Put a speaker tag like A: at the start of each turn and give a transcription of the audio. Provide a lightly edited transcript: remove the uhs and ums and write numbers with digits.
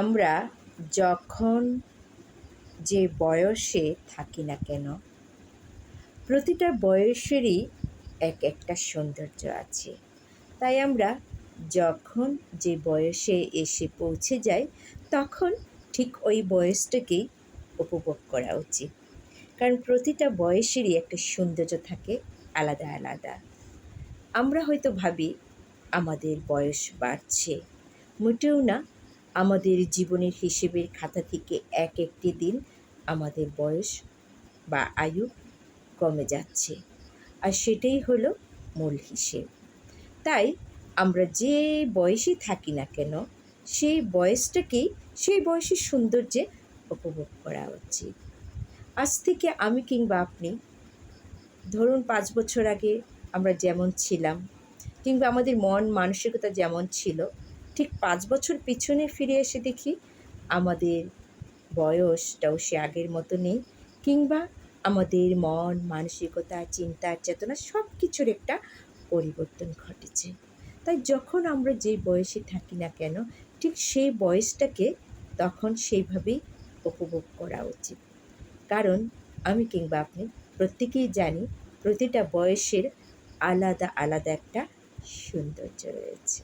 A: আমরা যখন যে বয়সে থাকি না কেন, প্রতিটা বয়সেরই এক একটা সৌন্দর্য আছে। তাই আমরা যখন যে বয়সে এসে পৌঁছে যাই, তখন ঠিক ওই বয়সটাকেই উপভোগ করা উচিত। কারণ প্রতিটা বয়সেরই একটা সৌন্দর্য থাকে আলাদা আলাদা। আমরা হয়তো ভাবি আমাদের বয়স বাড়ছে, মোটেও না। আমাদের জীবনের হিসেবের খাতা থেকে এক একটি দিন আমাদের বয়স বা আয়ু কমে যাচ্ছে, আর সেটাই হলো মূল হিসেব। তাই আমরা যে বয়সে থাকি না কেন, সেই বয়সটাকেই সেই বয়সের সৌন্দর্যে উপভোগ করা উচিত। আজ থেকে আমি কিংবা আপনি, ধরুন ৫ বছর আগে আমরা যেমন ছিলাম, কিংবা আমাদের মন মানসিকতা যেমন ছিল, ঠিক ৫ বছর পিছনে ফিরে এসে দেখি আমাদের বয়সটাও সে আগের মতো নেই, কিংবা আমাদের মন মানসিকতা চিন্তা চেতনা সব কিছুর একটা পরিবর্তন ঘটেছে। তাই যখন আমরা যে বয়সে থাকি না কেন, ঠিক সেই বয়সটাকে তখন সেইভাবেই উপভোগ করা উচিত। কারণ আমি কিংবা আপনি প্রত্যেকেই জানি প্রতিটা বয়সের আলাদা আলাদা একটা সৌন্দর্য রয়েছে।